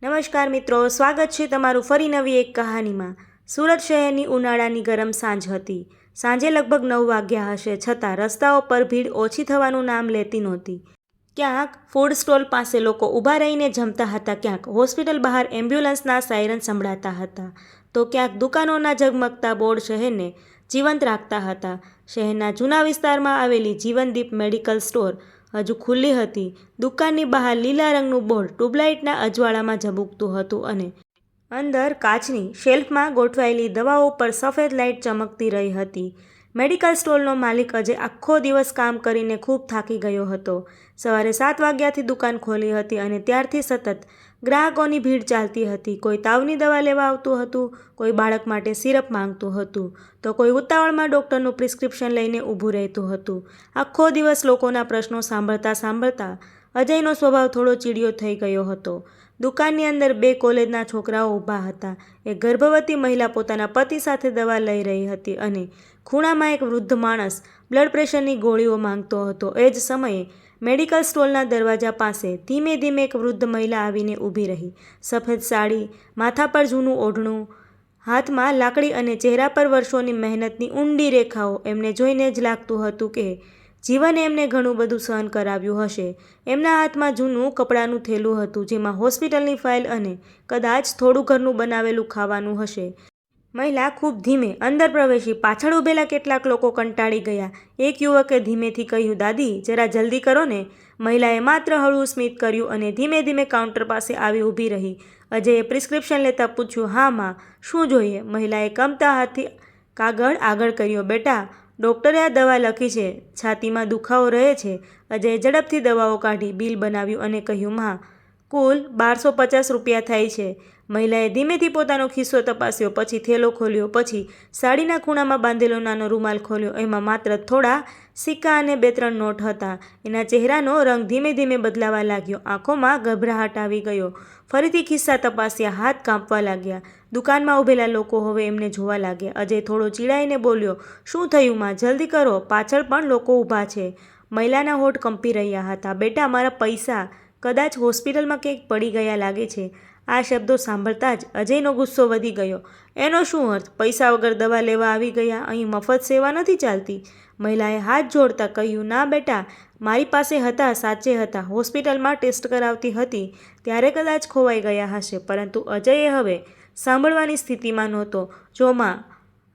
નમસ્કાર મિત્રો, સ્વાગત છે તમારું ફરી નવી એક કહાનીમાં। સુરત શહેરની ઉનાળાની ગરમ સાંજ હતી। સાંજે લગભગ 9 વાગ્યા હશે, છતાં રસ્તાઓ પર ભીડ ઓછી થવાનું નામ લેતી નહોતી। ક્યાંક ફૂડ સ્ટોલ પાસે લોકો ઊભા રહીને જમતા હતા, ક્યાંક હોસ્પિટલ બહાર એમ્બ્યુલન્સના સાયરન સંભળાતા હતા, તો ક્યાંક દુકાનોના ઝગમગતા બોર્ડ શહેરને જીવંત રાખતા હતા। શહેરના જૂના વિસ્તારમાં આવેલી જીવનદીપ મેડિકલ સ્ટોર હજુ ખુલ્લી હતી। દુકાનની બહાર લીલા રંગનું બોર્ડ ટ્યુબલાઇટના અજવાળામાં ઝબૂકતું હતું અને અંદર કાચની શેલ્ફમાં ગોઠવાયેલી દવાઓ પર સફેદ લાઇટ ચમકતી રહી હતી। મેડિકલ સ્ટોરનો માલિક અજય આખો દિવસ કામ કરીને ખૂબ થાકી ગયો હતો। સવારે 7 વાગ્યાથી દુકાન ખોલી હતી અને ત્યારથી સતત ગ્રાહકોની ભીડ ચાલતી હતી। કોઈ તાવની દવા લેવા આવતું હતું, કોઈ બાળક માટે સિરપ માંગતું હતું, તો કોઈ ઉતાવળમાં ડૉક્ટરનું પ્રિસ્ક્રિપ્શન લઈને ઊભું રહેતું હતું। આખો દિવસ લોકોના પ્રશ્નો સાંભળતા સાંભળતા અજયનો સ્વભાવ થોડો ચીડિયો થઈ ગયો હતો। દુકાનની અંદર 2 કોલેજના છોકરાઓ ઊભા હતા। એક ગર્ભવતી મહિલા પોતાના પતિ સાથે દવા લઈ રહી હતી અને ખૂણામાં એક વૃદ્ધ માણસ બ્લડ પ્રેશરની ગોળીઓ માંગતો હતો। એ જ સમયે મેડિકલ સ્ટોરના દરવાજા પાસે ધીમે ધીમે એક વૃદ્ધ મહિલા આવીને ઊભી રહી। સફેદ સાડી, માથા પર જૂનું ઓઢણું, હાથમાં લાકડી અને ચહેરા પર વર્ષોની મહેનતની ઊંડી રેખાઓ। એમને જોઈને જ લાગતું હતું કે જીવને એમને ઘણું બધું સહન કરાવ્યું હશે। એમના હાથમાં જૂનું કપડાનું થેલું હતું, જેમાં હોસ્પિટલની ફાઇલ અને કદાચ થોડું ઘરનું બનાવેલું ખાવાનું હશે। મહિલા ખૂબ ધીમે અંદર પ્રવેશી। પાછળ ઊભેલા કેટલાક લોકો કંટાળી ગયા। એક યુવકે ધીમેથી કહ્યું, દાદી, જરા જલ્દી કરો ને। મહિલાએ માત્ર હળવું સ્મિત કર્યું અને ધીમે ધીમે કાઉન્ટર પાસે આવી ઊભી રહી। અજયે પ્રિસ્ક્રિપ્શન લેતા પૂછ્યું, હા માં, શું જોઈએ? મહિલાએ કમતા હાથથી કાગળ આગળ કર્યો। બેટા, ડૉક્ટરે આ દવા લખી છે, છાતીમાં દુખાવો રહે છે। અજયે ઝડપથી દવાઓ કાઢી, બિલ બનાવ્યું અને કહ્યું, માં, કુલ 1250 રૂપિયા થાય છે। મહિલાએ ધીમેથી પોતાનો ખિસ્સો તપાસ્યો, પછી થેલો ખોલ્યો, પછી સાડીના ખૂણામાં બાંધેલો નાનો રૂમાલ ખોલ્યો। એમાં માત્ર થોડા સિક્કા અને 2-3 નોટ હતા। એના ચહેરાનો રંગ ધીમે ધીમે બદલાવા લાગ્યો, આંખોમાં ગભરાટ આવી ગયો। ફરીથી ખિસ્સા તપાસ્યા, હાથ કાંપવા લાગ્યા। દુકાનમાં ઊભેલા લોકો હવે એમને જોવા લાગ્યા। અજય થોડો ચીડાઈને બોલ્યો, શું થયું માં, જલ્દી કરો, પાછળ પણ લોકો ઊભા છે। મહિલાના હોઠ કંપી રહ્યા હતા। બેટા, મારા પૈસા કદાચ હોસ્પિટલમાં કંઈક પડી ગયા લાગે છે। આ શબ્દો સાંભળતા જ અજયનો ગુસ્સો વધી ગયો। એનો શું અર્થ? પૈસા વગર દવા લેવા આવી ગયા? અહીં મફત સેવા નથી ચાલતી। મહિલાએ હાથ જોડતા કહ્યું, ના બેટા, મારી પાસે હતા, સાચે હતા। હોસ્પિટલમાં ટેસ્ટ કરાવતી હતી ત્યારે કદાચ ખોવાઈ ગયા હશે। પરંતુ અજયે હવે સાંભળવાની સ્થિતિમાં નહોતો। જો માં,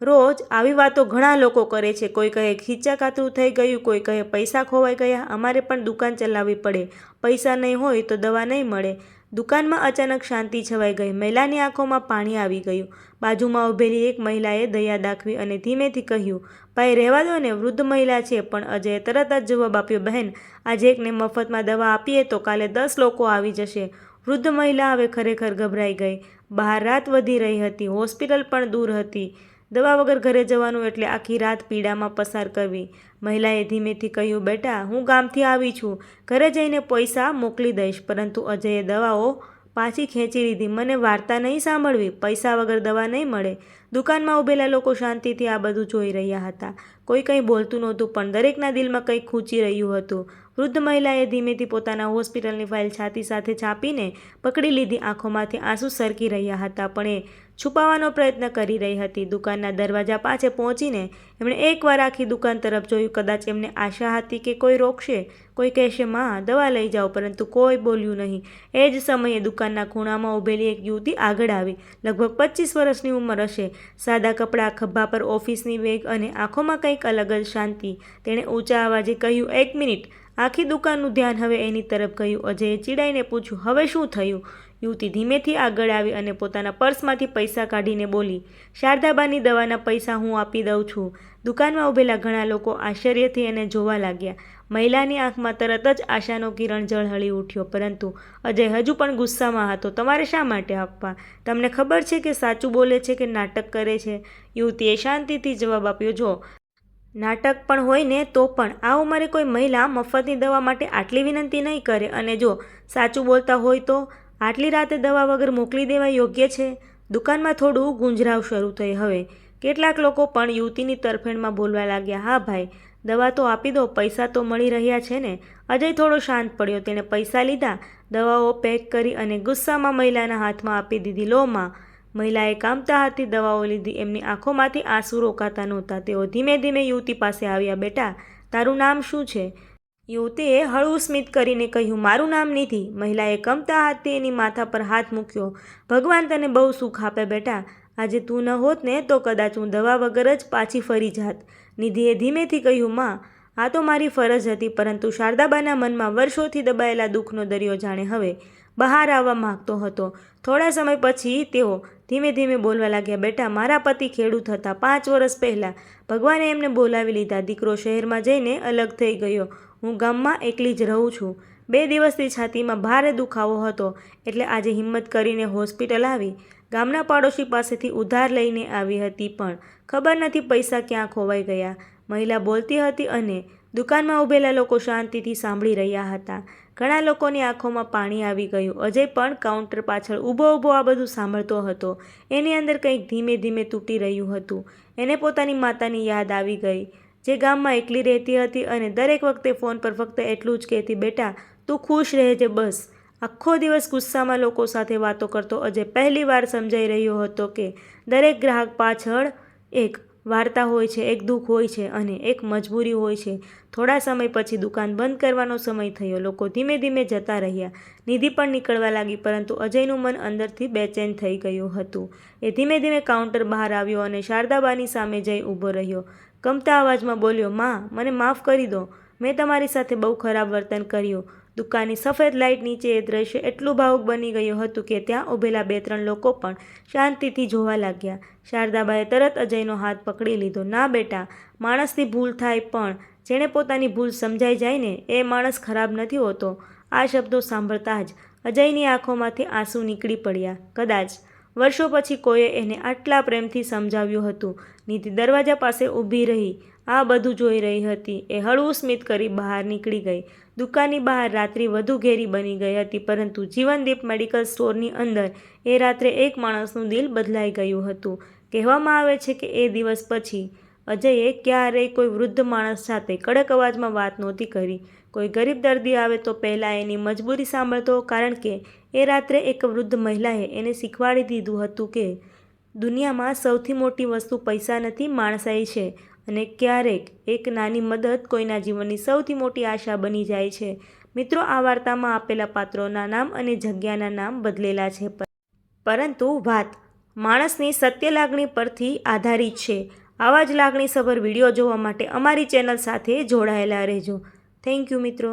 રોજ આવી વાતો ઘણા લોકો કરે છે। કોઈ કહે ખીચાકાતરું થઈ ગયું, કોઈ કહે પૈસા ખોવાઈ ગયા। અમારે પણ દુકાન ચલાવવી પડે, પૈસા નહીં હોય તો દવા નહીં મળે। દુકાનમાં અચાનક શાંતિ છવાઈ ગઈ। મહિલાની આંખોમાં પાણી આવી ગયું। બાજુમાં ઊભેલી એક મહિલાએ દયા દાખવી અને ધીમેથી કહ્યું, ભાઈ, રહેવા દો ને, વૃદ્ધ મહિલા છે। પણ અજયે તરત જ જવાબ આપ્યો, બહેન, આજે એકને મફતમાં દવા આપીએ તો કાલે 10 લોકો આવી જશે। વૃદ્ધ મહિલા હવે ખરેખર ગભરાઈ ગઈ। બહાર રાત વધી રહી હતી, હોસ્પિટલ પણ દૂર હતી। દવા વગર ઘરે જવાનું એટલે આખી રાત પીડામાં પસાર કરવી। મહિલાએ ધીમેથી કહ્યું, બેટા, હું ગામથી આવી છું, ઘરે જઈને પૈસા મોકલી દઈશ। પરંતુ અજયે દવાઓ પાછી ખેંચી લીધી। મને વાર્તા નહીં સાંભળવી, પૈસા વગર દવા નહીં મળે। દુકાનમાં ઊભેલા લોકો શાંતિથી આ બધું જોઈ રહ્યા હતા। કોઈ કંઈ બોલતું નહોતું, પણ દરેકના દિલમાં કંઈક ખૂંચી રહ્યું હતું। વૃદ્ધ મહિલાએ ધીમેથી પોતાના હોસ્પિટલની ફાઇલ છાતી સાથે ચાંપીને પકડી લીધી। આંખોમાંથી આંસુ સરકી રહ્યા હતા, પણ એ છુપાવવાનો પ્રયત્ન કરી રહી હતી। દુકાનના દરવાજા પાસે પહોંચીને એમણે એકવાર આખી દુકાન તરફ જોયું। કદાચ એમને આશા હતી કે કોઈ રોકશે, કોઈ કહેશે, માં, દવા લઈ જાઓ, પરંતુ કોઈ બોલ્યું નહીં। એ જ સમયે દુકાનના ખૂણામાં ઊભેલી એક યુવતી આગળ આવી। લગભગ 25 વર્ષની ઉંમર હશે, સાદા કપડાં, ખભા પર ઓફિસની બેગ અને આંખોમાં કંઈક અલગ જ શાંતિ। તેણે ઊંચા અવાજે કહ્યું, 1 મિનિટ। આખી દુકાનનું ધ્યાન હવે એની તરફ ગયું। અજયે ચીડાઈને પૂછ્યું, હવે શું થયું? યુવતી ધીમેથી આગળ આવી અને પોતાના પર્સમાંથી પૈસા કાઢીને બોલી, શારદાબાની દવાના પૈસા હું આપી દઉં છું। દુકાનમાં ઊભેલા ઘણા લોકો આશ્ચર્યથી એને જોવા લાગ્યા। મહિલાની આંખમાં તરત જ આશાનો કિરણ ઝળહળી ઉઠ્યો, પરંતુ અજય હજુ પણ ગુસ્સામાં હતો। તમારે શા માટે આપવા? તમને ખબર છે કે સાચું બોલે છે કે નાટક કરે છે? યુવતીએ શાંતિથી જવાબ આપ્યો, જો નાટક પણ હોય ને તો પણ આ ઉંમરે કોઈ મહિલા મફતની દવા માટે આટલી વિનંતી નહીં કરે। અને જો સાચું બોલતા હોય તો આટલી રાતે દવા વગર મોકલી દેવા યોગ્ય છે? દુકાનમાં થોડું ગુંજરાવ શરૂ થઈ। હવે કેટલાક લોકો પણ યુવતીની તરફેણમાં બોલવા લાગ્યા, હા ભાઈ, દવા તો આપી દો, પૈસા તો મળી રહ્યા છે ને? અજય થોડો શાંત પડ્યો. તેણે પૈસા લીધા, દવાઓ પેક કરી અને ગુસ્સામાં મહિલાના હાથમાં આપી દીધી. લો માં. મહિલાએ કામતા હાથથી દવાઓ લીધી. એમની આંખોમાંથી આંસુ રોકાતા નહોતા. તેઓ ધીમે ધીમે યુવતી પાસે આવ્યા. બેટા, તારું નામ શું છે? યુવતીએ હળવું સ્મિત કરીને કહ્યું, મારું નામ નિધિ. મહિલાએ કમતા હાથથી એની માથા પર હાથ મૂક્યો. ભગવાન તને બહુ સુખ આપે બેટા. આજે તું ન હોત ને તો કદાચ હું દવા વગર જ પાછી ફરી જાત. નિધિએ ધીમેથી કહ્યું, માં, આ તો મારી ફરજ હતી, પરંતુ શારદાબાના મનમાં વર્ષોથી દબાયેલા દુઃખનો દરિયો જાણે હવે બહાર આવવા માંગતો હતો. થોડા સમય પછી તેઓ ધીમે ધીમે બોલવા લાગ્યા. બેટા, મારા પતિ ખેડૂત હતા. 5 વર્ષ પહેલાં ભગવાને એમને બોલાવી લીધા. દીકરો શહેરમાં જઈને અલગ થઈ ગયો. હું ગામમાં એકલી જ રહું છું. 2 દિવસથી છાતીમાં ભારે દુખાવો હતો, એટલે આજે હિંમત કરીને હોસ્પિટલ આવી. ગામના પાડોશી પાસેથી ઉધાર લઈને આવી હતી, પણ ખબર નથી પૈસા ક્યાં ખોવાઈ ગયા. મહિલા બોલતી હતી અને દુકાનમાં ઊભેલા લોકો શાંતિથી સાંભળી રહ્યા હતા. ઘણા લોકોની આંખોમાં પાણી આવી ગયું. અજય પણ કાઉન્ટર પાછળ ઊભો આ બધું સાંભળતો હતો. એની અંદર કંઈક ધીમે ધીમે તૂટી રહ્યું હતું. એને પોતાની માતાની યાદ આવી ગઈ, જે ગામમાં એકલી રહેતી હતી અને દરેક વખતે ફોન પર ફક્ત એટલું જ કહેતી, બેટા, તું ખુશ રહેજે બસ. આખો દિવસ ગુસ્સામાં લોકો સાથે વાતો કરતો અજય પહેલી વાર સમજાઈ રહ્યો હતો કે દરેક ગ્રાહક પાછળ એક વાર્તા હોય છે, એક દુઃખ હોય છે અને એક મજબૂરી હોય છે. થોડા સમય પછી દુકાન બંધ કરવાનો સમય થયો. લોકો ધીમે ધીમે જતા રહ્યા. નિધિ પણ નીકળવા લાગી, પરંતુ અજયનું મન અંદરથી બેચેન થઈ ગયું હતું. એ ધીમે ધીમે કાઉન્ટર બહાર આવ્યો અને શારદાબાની સામે જઈ ઊભો રહ્યો. કમતા અવાજમાં બોલ્યો, માં, મને માફ કરી દો. મેં તમારી સાથે બહુ ખરાબ વર્તન કર્યું. દુકાનની સફેદ લાઇટ નીચે એ દ્રશ્ય એટલું ભાવુક બની ગયું હતું કે ત્યાં ઊભેલા 2-3 લોકો પણ શાંતિથી જોવા લાગ્યા. શારદાબાએ તરત અજયનો હાથ પકડી લીધો. ના બેટા, માણસથી ભૂલ થાય, પણ જેણે પોતાની ભૂલ સમજાઈ જાય ને એ માણસ ખરાબ નથી હોતો. આ શબ્દો સાંભળતા જ અજયની આંખોમાંથી આંસુ નીકળી પડ્યા. કદાચ વર્ષો પછી કોઈએ એને આટલા પ્રેમથી સમજાવ્યું હતું. નિધિ દરવાજા પાસે ઊભી રહી આ બધું જોઈ રહી હતી. એ હળવું સ્મિત કરી બહાર નીકળી ગઈ. દુકાનની બહાર રાત્રિ વધુ ઘેરી બની ગઈ હતી, પરંતુ જીવનદીપ મેડિકલ સ્ટોરની અંદર એ રાત્રે એક માણસનું દિલ બદલાઈ ગયું હતું. કહેવામાં આવે છે કે એ દિવસ પછી અજયે ક્યારેય કોઈ વૃદ્ધ માણસ સાથે કડક અવાજમાં વાત નહોતી કરી. કોઈ ગરીબ દર્દી આવે તો પહેલાં એની મજબૂરી સાંભળતો, કારણ કે એ રાત્રે એક વૃદ્ધ મહિલાએ એને શીખવાડી દીધું હતું કે દુનિયામાં સૌથી મોટી વસ્તુ પૈસા નથી, માણસાઈ છે. અને ક્યારેક એક નાની મદદ કોઈના જીવનની સૌથી મોટી આશા બની જાય છે. મિત્રો, આ વાર્તામાં આપેલા પાત્રોના નામ અને જગ્યાના નામ બદલેલા છે, પરંતુ વાત માણસની સત્ય લાગણી પરથી આધારિત છે. આવા જ લાગણીસભર વિડીયો જોવા માટે અમારી ચેનલ સાથે જોડાયેલા રહેજો. થેન્ક યુ મિત્રો.